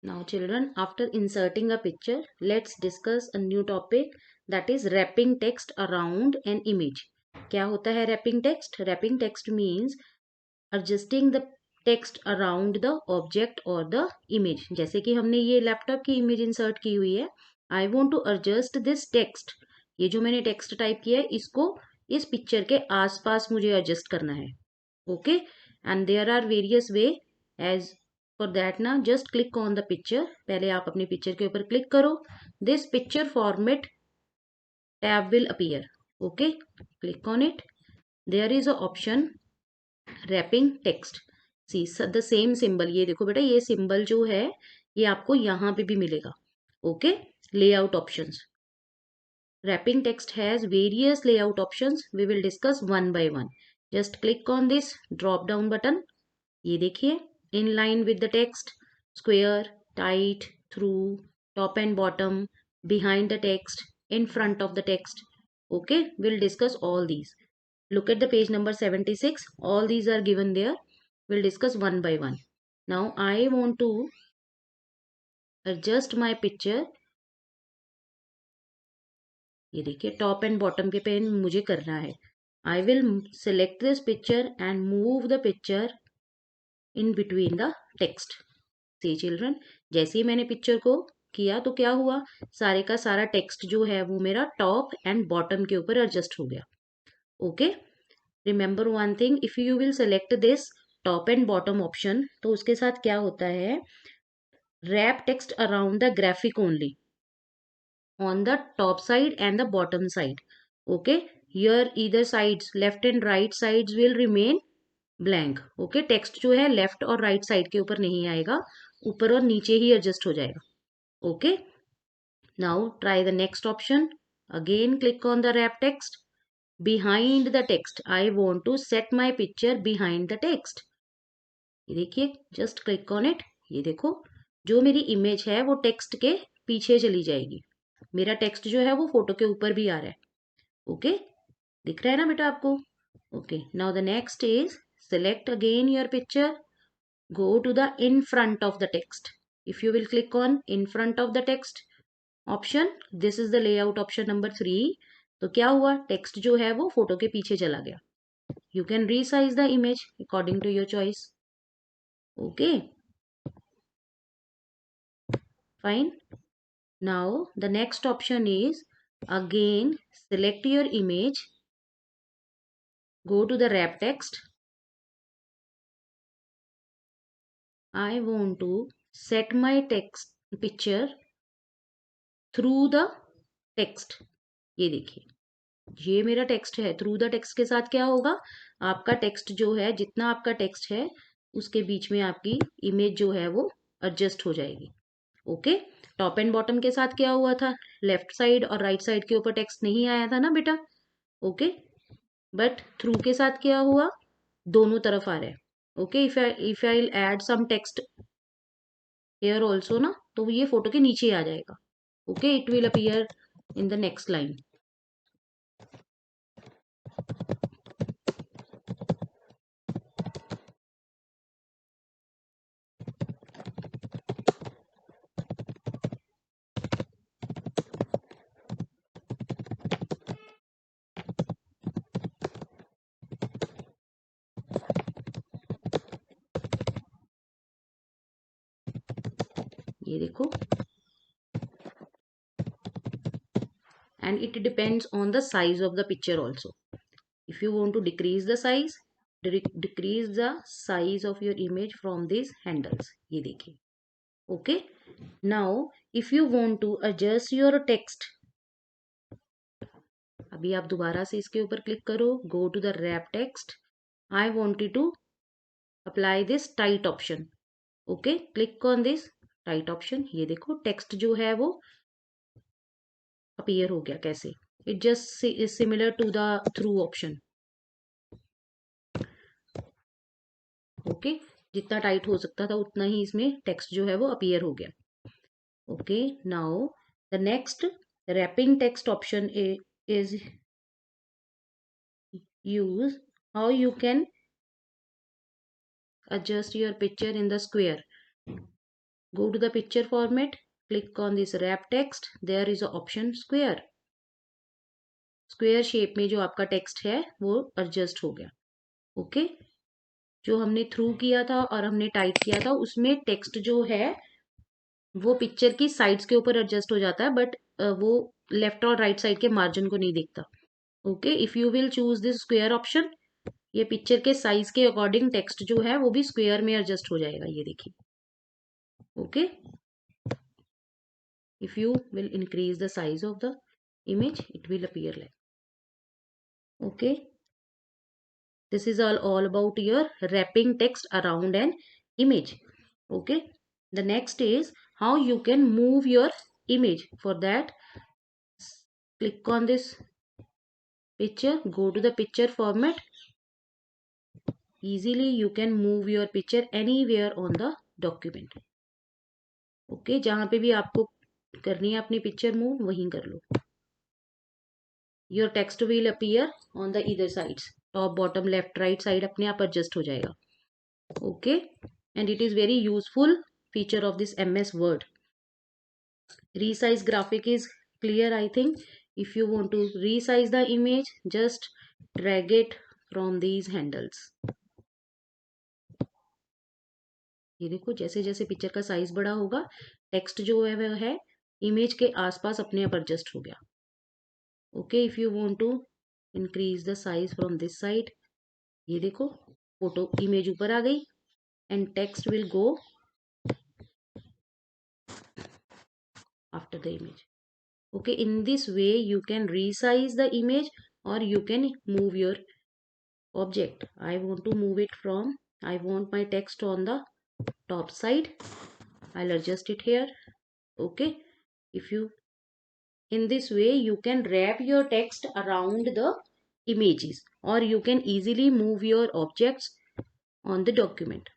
Now children, after inserting a picture, let's discuss a new topic, that is wrapping text around an image. क्या होता है wrapping text? Wrapping text means adjusting the text around the object or the image. जैसे कि हमने ये laptop की image insert की हुई है. I want to adjust this text. ये जो मैंने टेक्स्ट टाइप किया है इसको इस पिक्चर के आसपास मुझे एडजस्ट करना है. Okay, and there are various way. As for that ना, just click on the picture. पहले आप अपनी पिक्चर के ऊपर क्लिक करो. This picture format tab will appear. Okay, click on it. There is a option wrapping text. See the same symbol. ये देखो बेटा, ये सिंबल जो है ये आपको यहाँ पे भी मिलेगा. Okay, layout options. Wrapping text has various layout options. We will discuss one by one. Just click on this drop down button. ये देखिए, in line with the text, square, tight, through, top and bottom, behind the text, in front of the text. Okay, we'll discuss all these. Look at the page number 76. All these are given there. We'll discuss one by one. Now I want to adjust my picture. ये देखिए, top and bottom के पेन मुझे करना है. I will select this picture and move the picture in between the text. See children, जैसे ही मैंने पिक्चर को किया तो क्या हुआ, सारे का सारा टेक्स्ट जो है वो मेरा टॉप एंड बॉटम के ऊपर एडजस्ट हो गया. Okay, remember one thing, if you will select this top and bottom option तो उसके साथ क्या होता है, wrap text around the graphic only on the top side and the bottom side. Okay, here either sides, left and right sides will remain blank. Okay, text जो है left और right side के ऊपर नहीं आएगा, ऊपर और नीचे ही adjust हो जाएगा. Okay, now try the next option. Again click on the wrap text. Behind the text, I want to set my picture behind the text. ये देखिए, just click on it. ये देखो, जो मेरी इमेज है वो टेक्स्ट के पीछे चली जाएगी. मेरा टेक्स्ट जो है वो फोटो के ऊपर भी आ रहा है. ओके, दिख रहा है ना बेटा आपको? Okay, now the next is select again your picture. Go to the in front of the text. If you will click on in front of the text option, this is the layout option number 3. तो क्या हुआ, text जो है वो photo के पीछे चला गया. You can resize the image according to your choice. Okay, fine. Now the next option is, again select your image, go to the wrap text. I want to set my text picture through the text. ये देखिए, ये मेरा text है. Through the text के साथ क्या होगा, आपका टेक्स्ट जो है, जितना आपका टेक्स्ट है उसके बीच में आपकी इमेज जो है वो एडजस्ट हो जाएगी. ओके, टॉप एंड बॉटम के साथ क्या हुआ था, लेफ्ट साइड और राइट साइड के ऊपर टेक्स्ट नहीं आया था ना बेटा. ओके, बट थ्रू के साथ क्या हुआ, दोनों तरफ आ रहा है. Okay, if I add some text here also ना, तो ये फोटो के नीचे आ जाएगा. Okay, it will appear in the next line. ये देखो, and it depends on the size of the picture also. If you want to decrease the size, decrease the size of your image from these handles. ये देखिए. Okay, now if you want to adjust your text, अभी आप दोबारा से इसके ऊपर click करो. Go to the wrap text. I wanted to apply this tight option. Okay, click on this tight option. ये देखो, टेक्स्ट जो है वो अपीयर हो गया. कैसे, it just is similar to the through option. Okay, जितना टाइट हो सकता था उतना ही इसमें टेक्स्ट जो है वो अपीयर हो गया. Okay, now the next wrapping text option is use how you can adjust your picture in the square. Go to the picture format, click on this wrap text. There is a option square. Square shape में जो आपका text है वो adjust हो गया. Okay, जो हमने through किया था और हमने टाइट किया था उसमें टेक्स्ट जो है वो पिक्चर की साइड्स के ऊपर एडजस्ट हो जाता है, बट वो लेफ्ट और राइट साइड के मार्जिन को नहीं दिखता. Okay, if you will choose this square option, ये पिक्चर के साइज के अकॉर्डिंग टेक्स्ट जो है वो भी स्क्वायर में एडजस्ट हो जाएगा. ये देखिए. Okay, if you will increase the size of the image, it will appear like. Okay, this is all about your wrapping text around an image. Okay, the next is how you can move your image. For that, click on this picture, go to the picture format. Easily you can move your picture anywhere on the document. Okay, जहां पे भी आपको करनी है अपनी picture move वहीं कर लो. Your text will appear on the either sides, top, bottom, left, right side अपने आप adjust हो जाएगा. Okay, and it is very useful feature of this MS Word. Resize graphic is clear, I think. If you want to resize the image, just drag it from these handles. ये देखो, जैसे जैसे picture का size बड़ा होगा text जो है वह है इमेज के आसपास अपने आप एडजस्ट हो गया. Okay, if you want to increase the size from this side, ये देखो फोटो इमेज ऊपर आ गई and text will go after the image. Okay, in this way you can resize the image or you can move your object. I want to move it from, I want my text on the top side. I'll adjust it here. Okay, if you, in this way you can wrap your text around the images or you can easily move your objects on the document.